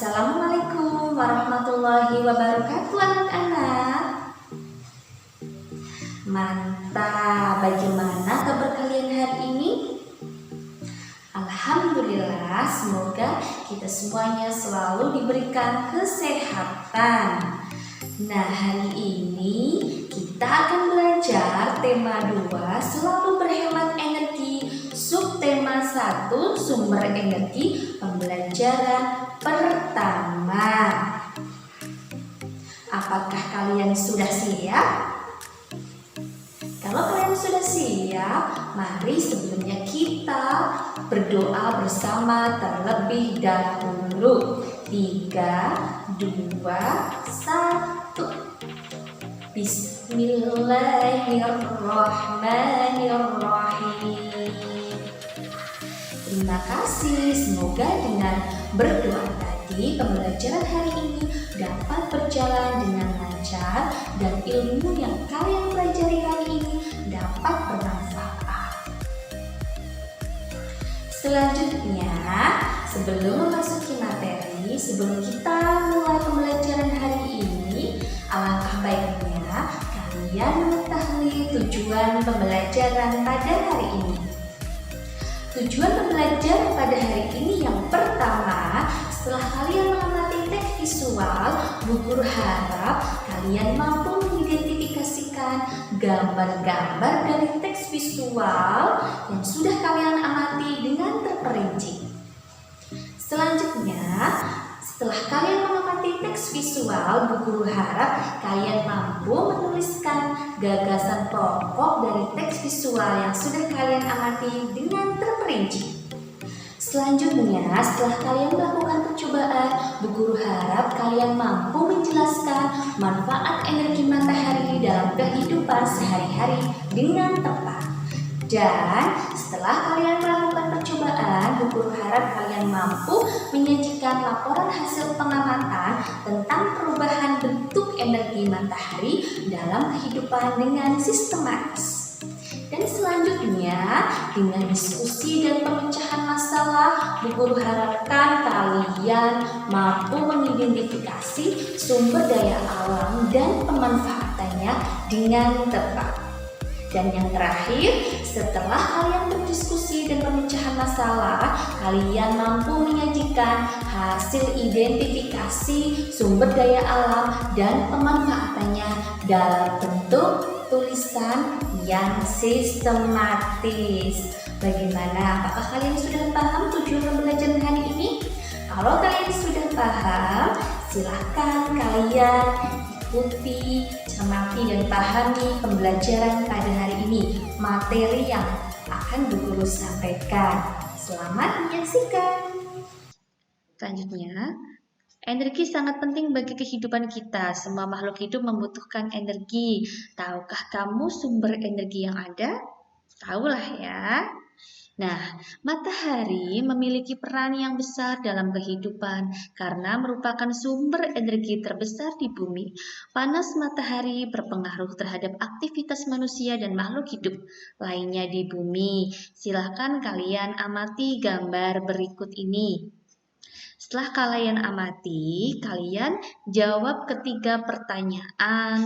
Assalamualaikum warahmatullahi wabarakatuh anak-anak. Mantap, bagaimana kabar kalian hari ini? Alhamdulillah, semoga kita semuanya selalu diberikan kesehatan. Nah, hari ini kita akan belajar tema 2, selalu berhemat energi. Subtema 1, sumber energi, pembelajaran pertama. Apakah kalian sudah siap? Kalau kalian sudah siap, mari sebelumnya kita berdoa bersama terlebih dahulu. 3, 2, 1. Bismillahirrahmanirrahim. Terima kasih, semoga dengan berdoa tadi pembelajaran hari ini dapat berjalan dengan lancar dan ilmu yang kalian pelajari hari ini dapat bermanfaat. Selanjutnya, sebelum memasuki materi, sebelum kita mulai pembelajaran hari ini, alangkah baiknya kalian mengetahui tujuan pembelajaran pada hari ini. Tujuan pembelajaran pada hari ini yang pertama, setelah kalian mengamati teks visual, Bu Guru harap kalian mampu mengidentifikasikan gambar-gambar dari teks visual yang sudah kalian amati dengan terperinci. Selanjutnya, setelah kalian mengamati teks visual, Bu Guru harap kalian mampu menuliskan gagasan pokok dari teks visual yang sudah kalian amati dengan terperinci. Selanjutnya, setelah kalian melakukan percobaan, Bu Guru harap kalian mampu menjelaskan manfaat energi matahari dalam kehidupan sehari-hari dengan tepat. Dan setelah kalian melakukan percobaan, Bu Guru harap kalian mampu menyajikan laporan hasil pengamatan tentang perubahan bentuk energi matahari dalam kehidupan dengan sistematis. Dan selanjutnya, dengan diskusi dan pemecahan masalah, Bu Guru harapkan kalian mampu mengidentifikasi sumber daya alam dan pemanfaatannya dengan tepat. Dan yang terakhir, setelah kalian berdiskusi dan pemecahan masalah, kalian mampu menyajikan hasil identifikasi sumber daya alam dan pemanfaatannya dalam bentuk tulisan yang sistematis. Bagaimana? Apakah kalian sudah paham tujuan pembelajaran hari ini? Kalau kalian sudah paham, silahkan kalian ikuti, cermati dan pahami pembelajaran pada hari ini, materi yang akan Bu Guru sampaikan. Selamat menyaksikan. Selanjutnya, energi sangat penting bagi kehidupan kita. Semua makhluk hidup membutuhkan energi. Tahukah kamu sumber energi yang ada? Tahulah ya. Nah, matahari memiliki peran yang besar dalam kehidupan karena merupakan sumber energi terbesar di bumi. Panas matahari berpengaruh terhadap aktivitas manusia dan makhluk hidup lainnya di bumi. Silahkan kalian amati gambar berikut ini. Setelah kalian amati, kalian jawab ketiga pertanyaan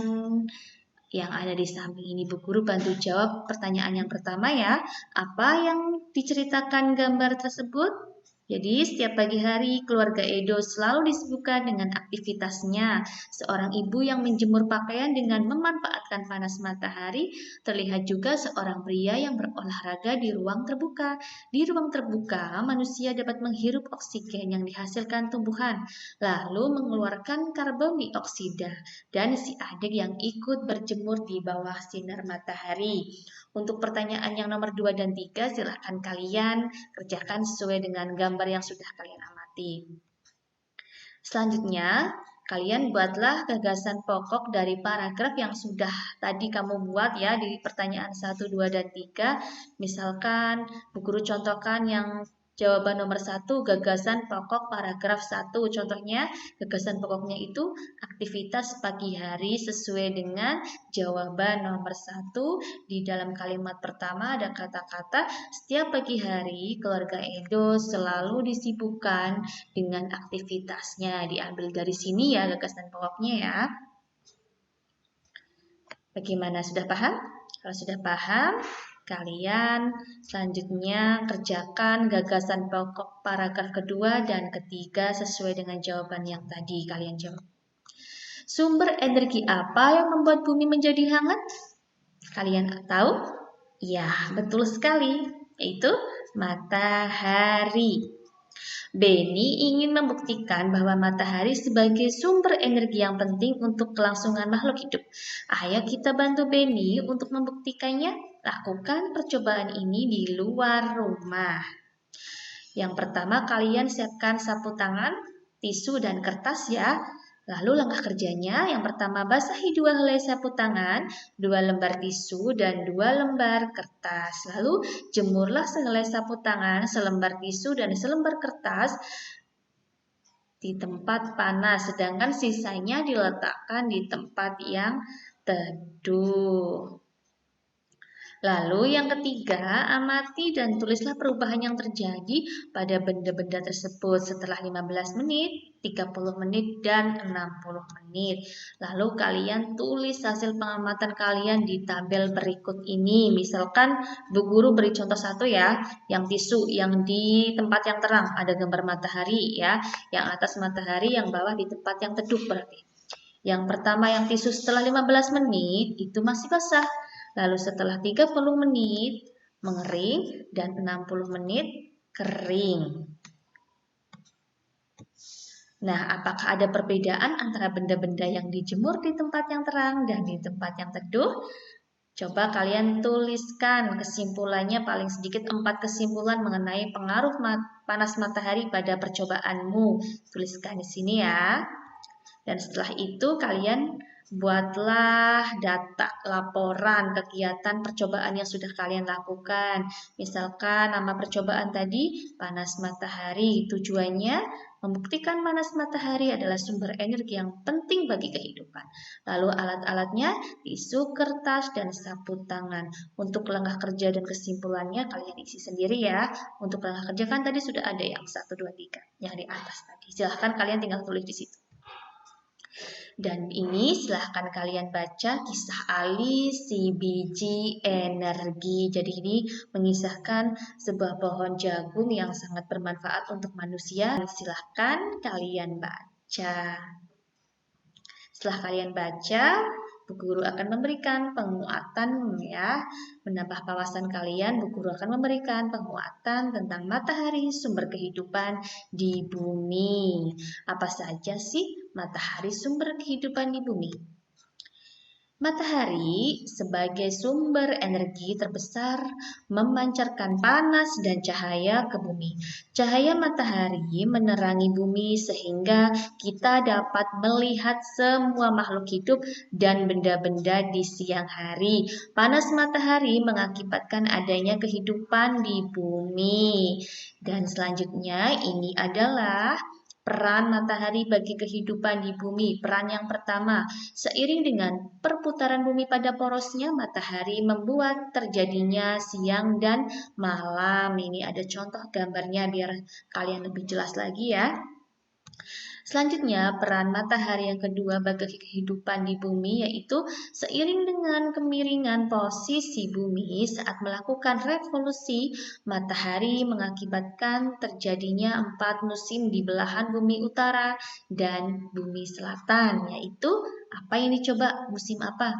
yang ada di samping ini. Bu Guru bantu jawab pertanyaan yang pertama ya. Apa yang diceritakan gambar tersebut? Jadi setiap pagi hari keluarga Edo selalu disibukkan dengan aktivitasnya. Seorang ibu yang menjemur pakaian dengan memanfaatkan panas matahari. Terlihat juga seorang pria yang berolahraga di ruang terbuka. Di ruang terbuka, manusia dapat menghirup oksigen yang dihasilkan tumbuhan, lalu mengeluarkan karbon dioksida. Dan si adik yang ikut berjemur di bawah sinar matahari. Untuk pertanyaan yang nomor 2 dan 3, silahkan kalian kerjakan sesuai dengan gambar yang sudah kalian amati. Selanjutnya, kalian buatlah gagasan pokok dari paragraf yang sudah tadi kamu buat ya di pertanyaan 1, 2, dan 3. Misalkan, Bu Guru contohkan yang Jawaban nomor 1, gagasan pokok paragraf 1. Contohnya, gagasan pokoknya itu aktivitas pagi hari sesuai dengan jawaban nomor 1. Di dalam kalimat pertama ada kata-kata, setiap pagi hari keluarga Edo selalu disibukkan dengan aktivitasnya. Diambil dari sini ya gagasan pokoknya ya. Bagaimana, sudah paham? Kalau sudah paham, kalian selanjutnya kerjakan gagasan pokok paragraf kedua dan ketiga sesuai dengan jawaban yang tadi kalian jawab. Sumber energi apa yang membuat bumi menjadi hangat? Kalian tahu? Ya, betul sekali, yaitu matahari. Beni ingin membuktikan bahwa matahari sebagai sumber energi yang penting untuk kelangsungan makhluk hidup. Ayo kita bantu Beni untuk membuktikannya. Lakukan percobaan ini di luar rumah. Yang pertama, kalian siapkan sapu tangan, tisu, dan kertas ya. Lalu langkah kerjanya, yang pertama basahi 2 helai sapu tangan, 2 lembar tisu, dan 2 lembar kertas. Lalu jemurlah sehelai sapu tangan, selembar tisu, dan selembar kertas di tempat panas, sedangkan sisanya diletakkan di tempat yang teduh. Lalu yang ketiga, amati dan tulislah perubahan yang terjadi pada benda-benda tersebut setelah 15 menit, 30 menit, dan 60 menit. Lalu kalian tulis hasil pengamatan kalian di tabel berikut ini. Misalkan Bu Guru beri contoh satu ya, yang tisu yang di tempat yang terang, ada gambar matahari ya, yang atas matahari, yang bawah di tempat yang teduh berarti. Yang pertama yang tisu setelah 15 menit itu masih basah. Lalu setelah 30 menit mengering dan 60 menit kering. Nah, apakah ada perbedaan antara benda-benda yang dijemur di tempat yang terang dan di tempat yang teduh? Coba kalian tuliskan kesimpulannya, paling sedikit 4 kesimpulan mengenai pengaruh panas matahari pada percobaanmu. Tuliskan di sini ya. Dan setelah itu kalian buatlah data laporan kegiatan percobaan yang sudah kalian lakukan. Misalkan nama percobaan tadi panas matahari. Tujuannya membuktikan panas matahari adalah sumber energi yang penting bagi kehidupan. Lalu alat-alatnya tisu, kertas, dan sapu tangan. Untuk langkah kerja dan kesimpulannya kalian isi sendiri ya. Untuk langkah kerja kan tadi sudah ada yang 1, 2, 3 yang di atas tadi. Silahkan kalian tinggal tulis di situ. Dan ini silahkan kalian baca kisah Ali si biji energi. Jadi ini mengisahkan sebuah pohon jagung yang sangat bermanfaat untuk manusia. Silahkan kalian baca. Setelah kalian baca, Bu Guru akan memberikan penguatan ya. Menambah wawasan kalian, Bu Guru akan memberikan penguatan tentang matahari, sumber kehidupan di bumi. Apa saja sih matahari sumber kehidupan di bumi? Matahari sebagai sumber energi terbesar memancarkan panas dan cahaya ke bumi. Cahaya matahari menerangi bumi sehingga kita dapat melihat semua makhluk hidup dan benda-benda di siang hari. Panas matahari mengakibatkan adanya kehidupan di bumi. Dan selanjutnya ini adalah peran matahari bagi kehidupan di bumi. Peran yang pertama, seiring dengan perputaran bumi pada porosnya, matahari membuat terjadinya siang dan malam. Ini ada contoh gambarnya biar kalian lebih jelas lagi ya. Selanjutnya, peran matahari yang kedua bagi kehidupan di bumi yaitu seiring dengan kemiringan posisi bumi saat melakukan revolusi, matahari mengakibatkan terjadinya 4 musim di belahan bumi utara dan bumi selatan, yaitu apa yang dicoba? Musim apa?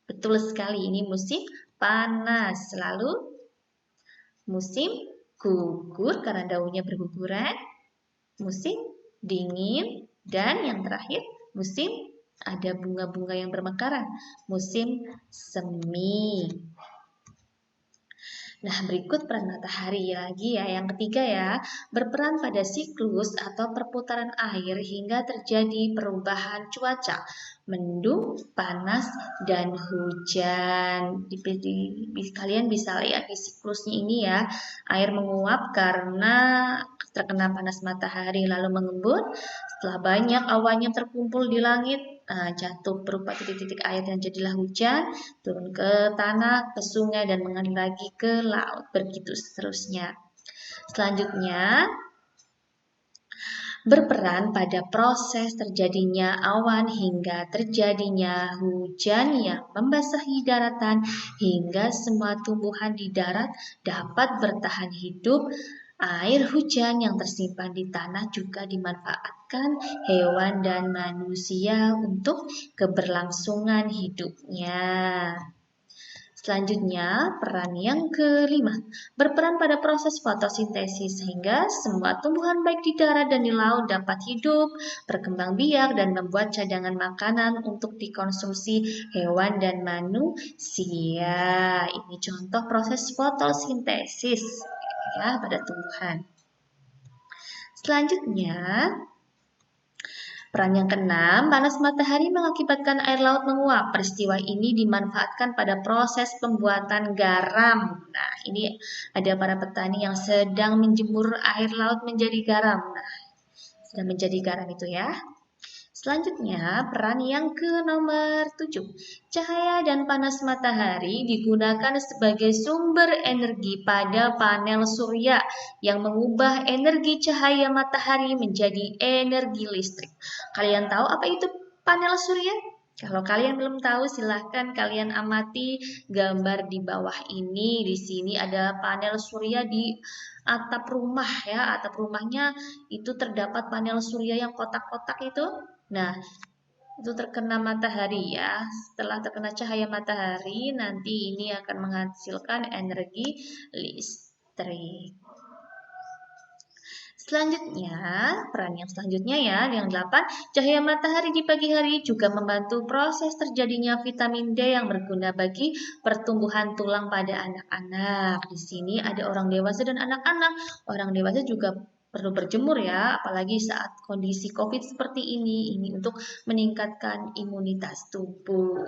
Betul sekali, ini musim panas. Lalu musim gugur karena daunnya berguguran, musim dingin, dan yang terakhir musim ada bunga-bunga yang bermekaran, musim semi. Nah, berikut peran matahari lagi ya. Yang ketiga ya, berperan pada siklus atau perputaran air hingga terjadi perubahan cuaca, mendung, panas, dan hujan. Kalian bisa lihat di siklusnya ini ya, air menguap karena terkena panas matahari lalu mengembun. Setelah banyak awan yang terkumpul di langit, jatuh berupa titik-titik air dan jadilah hujan, turun ke tanah, ke sungai, dan mengalir lagi ke laut. Begitu seterusnya. Selanjutnya, berperan pada proses terjadinya awan hingga terjadinya hujan yang membasahi daratan hingga semua tumbuhan di darat dapat bertahan hidup. Air hujan yang tersimpan di tanah juga dimanfaatkan hewan dan manusia untuk keberlangsungan hidupnya. Selanjutnya, peran yang kelima, berperan pada proses fotosintesis sehingga semua tumbuhan baik di darat dan di laut dapat hidup, berkembang biak, dan membuat cadangan makanan untuk dikonsumsi hewan dan manusia. Ini contoh proses fotosintesis ya pada tumbuhan. Selanjutnya, peran yang keenam, panas matahari mengakibatkan air laut menguap. Peristiwa ini dimanfaatkan pada proses pembuatan garam. Nah, ini ada para petani yang sedang menjemur air laut menjadi garam. Nah, sedang menjadi garam itu ya. Selanjutnya, peran yang ke nomor 7. Cahaya dan panas matahari digunakan sebagai sumber energi pada panel surya yang mengubah energi cahaya matahari menjadi energi listrik. Kalian tahu apa itu panel surya? Kalau kalian belum tahu, silahkan kalian amati gambar di bawah ini. Di sini ada panel surya di atap rumah ya. Atap rumahnya itu terdapat panel surya yang kotak-kotak itu. Nah, itu terkena matahari ya. Setelah terkena cahaya matahari, nanti ini akan menghasilkan energi listrik. Selanjutnya, peran yang selanjutnya ya, yang 8, cahaya matahari di pagi hari juga membantu proses terjadinya vitamin D yang berguna bagi pertumbuhan tulang pada anak-anak. Di sini ada orang dewasa dan anak-anak. Orang dewasa juga perlu berjemur ya, apalagi saat kondisi COVID seperti ini untuk meningkatkan imunitas tubuh.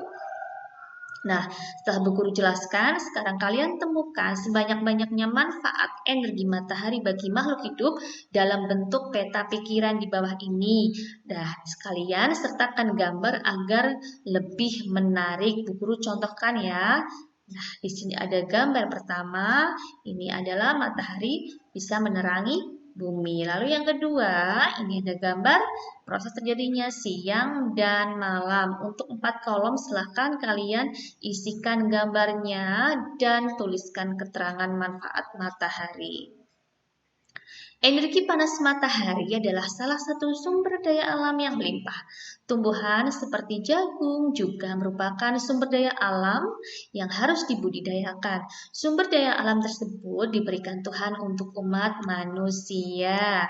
Nah, setelah Bu Guru jelaskan, sekarang kalian temukan sebanyak-banyaknya manfaat energi matahari bagi makhluk hidup dalam bentuk peta pikiran di bawah ini. Nah, sekalian sertakan gambar agar lebih menarik. Bu Guru contohkan ya. Nah, di sini ada gambar pertama, ini adalah matahari bisa menerangi bumi. Lalu yang kedua, ini ada gambar proses terjadinya siang dan malam. Untuk 4 kolom, silahkan kalian isikan gambarnya dan tuliskan keterangan manfaat matahari. Energi panas matahari adalah salah satu sumber daya alam yang melimpah. Tumbuhan seperti jagung juga merupakan sumber daya alam yang harus dibudidayakan. Sumber daya alam tersebut diberikan Tuhan untuk umat manusia.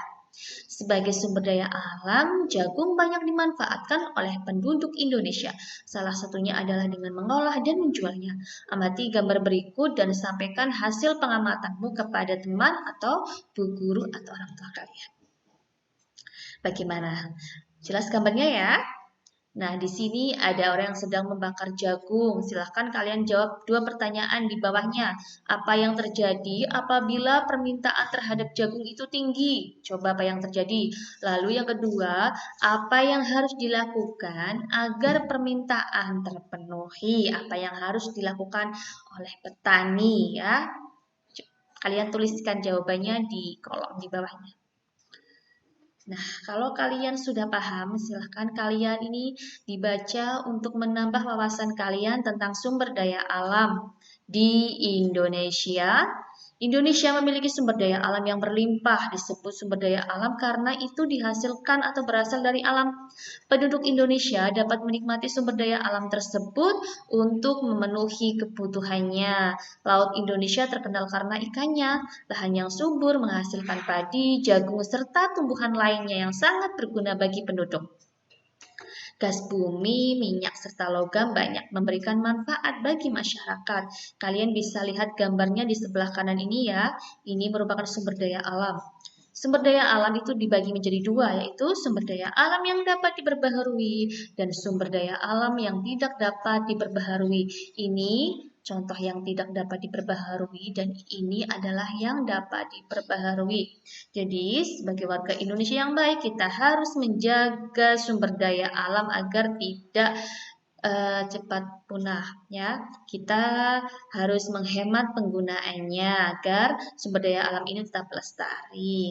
Sebagai sumber daya alam, jagung banyak dimanfaatkan oleh penduduk Indonesia. Salah satunya adalah dengan mengolah dan menjualnya. Amati gambar berikut dan sampaikan hasil pengamatanmu kepada teman atau bu guru atau orang tua kalian. Bagaimana? Jelas gambarnya ya? Nah, di sini ada orang yang sedang membakar jagung. Silahkan kalian jawab 2 pertanyaan di bawahnya. Apa yang terjadi apabila permintaan terhadap jagung itu tinggi? Coba apa yang terjadi. Lalu yang kedua, apa yang harus dilakukan agar permintaan terpenuhi? Apa yang harus dilakukan oleh petani ya? Kalian tuliskan jawabannya di kolom di bawahnya. Nah, kalau kalian sudah paham, silahkan kalian ini dibaca untuk menambah wawasan kalian tentang sumber daya alam di Indonesia. Indonesia memiliki sumber daya alam yang berlimpah, disebut sumber daya alam karena itu dihasilkan atau berasal dari alam. Penduduk Indonesia dapat menikmati sumber daya alam tersebut untuk memenuhi kebutuhannya. Laut Indonesia terkenal karena ikannya, lahan yang subur menghasilkan padi, jagung, serta tumbuhan lainnya yang sangat berguna bagi penduduk. Gas bumi, minyak, serta logam banyak memberikan manfaat bagi masyarakat. Kalian bisa lihat gambarnya di sebelah kanan ini ya. Ini merupakan sumber daya alam. Sumber daya alam itu dibagi menjadi dua, yaitu sumber daya alam yang dapat diperbaharui dan sumber daya alam yang tidak dapat diperbaharui. Ini contoh yang tidak dapat diperbaharui dan ini adalah yang dapat diperbaharui. Jadi, sebagai warga Indonesia yang baik, kita harus menjaga sumber daya alam agar tidak cepat punah ya. Kita harus menghemat penggunaannya agar sumber daya alam ini tetap lestari.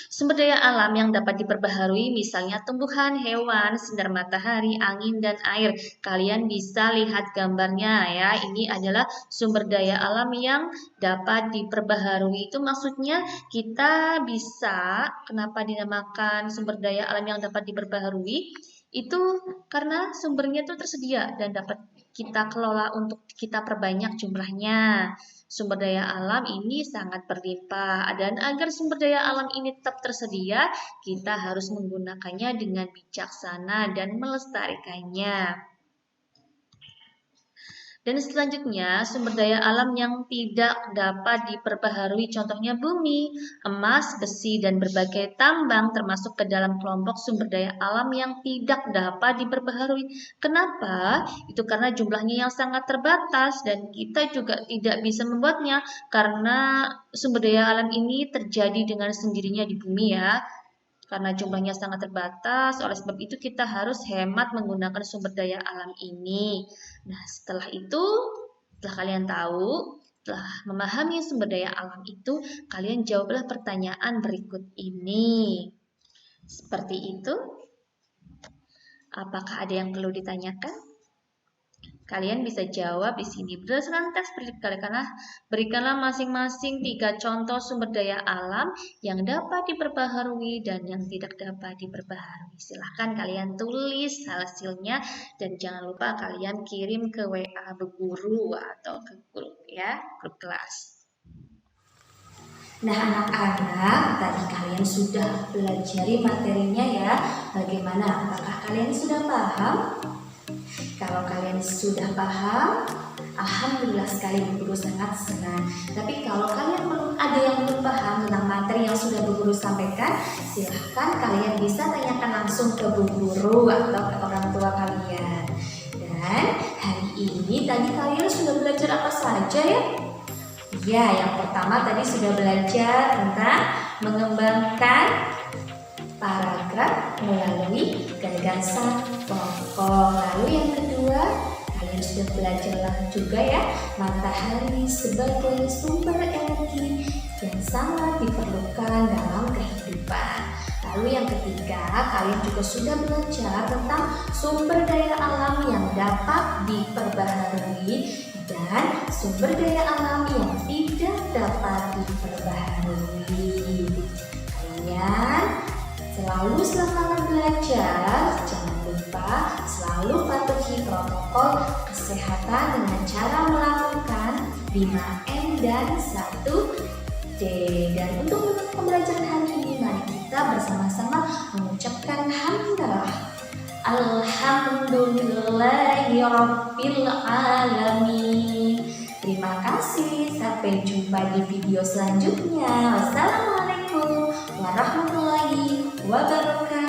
Sumber daya alam yang dapat diperbaharui misalnya tumbuhan, hewan, sinar matahari, angin, dan air. Kalian bisa lihat gambarnya ya. Ini adalah sumber daya alam yang dapat diperbaharui. Itu maksudnya kita bisa, kenapa dinamakan sumber daya alam yang dapat diperbaharui? Itu karena sumbernya itu tersedia dan dapat kita kelola untuk kita perbanyak jumlahnya. Sumber daya alam ini sangat berlimpah dan agar sumber daya alam ini tetap tersedia, kita harus menggunakannya dengan bijaksana dan melestarikannya. Dan selanjutnya, sumber daya alam yang tidak dapat diperbaharui contohnya bumi, emas, besi, dan berbagai tambang termasuk ke dalam kelompok sumber daya alam yang tidak dapat diperbaharui. Kenapa? Itu karena jumlahnya yang sangat terbatas dan kita juga tidak bisa membuatnya karena sumber daya alam ini terjadi dengan sendirinya di bumi ya. Karena jumlahnya sangat terbatas, oleh sebab itu kita harus hemat menggunakan sumber daya alam ini. Nah, setelah kalian tahu, setelah memahami sumber daya alam itu, kalian jawablah pertanyaan berikut ini. Seperti itu. Apakah ada yang perlu ditanyakan? Kalian bisa jawab di sini. Berdasarkan teks berikanlah masing-masing 3 contoh sumber daya alam yang dapat diperbaharui dan yang tidak dapat diperbaharui. Silahkan kalian tulis hasilnya dan jangan lupa kalian kirim ke WA Guru atau ke grup ya, grup kelas. Nah anak-anak, tadi kalian sudah pelajari materinya ya. Bagaimana? Apakah kalian sudah paham? Kalau kalian sudah paham, alhamdulillah sekali Bu Guru sangat senang. Tapi kalau kalian ada yang belum paham tentang materi yang sudah Bu Guru sampaikan, silahkan kalian bisa tanyakan langsung ke Bu Guru atau ke orang tua kalian. Dan hari ini tadi kalian sudah belajar apa saja ya? Ya, yang pertama tadi sudah belajar tentang mengembangkan paragraf melalui gagasan pokok. Lalu yang kedua, kalian sudah belajar juga ya, matahari sebagai sumber energi yang sangat diperlukan dalam kehidupan. Lalu yang ketiga, kalian juga sudah belajar tentang sumber daya alam yang dapat diperbaharui dan sumber daya alam yang tidak dapat diperbaharui. Kalian selalu semangat belajar, jangan lupa selalu patuhi protokol kesehatan dengan cara melakukan 5M dan 1D. Dan untuk menutup pembelajaran hari ini, mari kita bersama-sama mengucapkan hamdalah. Alhamdulillahirabbil alamin. Terima kasih, sampai jumpa di video selanjutnya. Wassalamualaikum warahmatullahi wabarakatuh.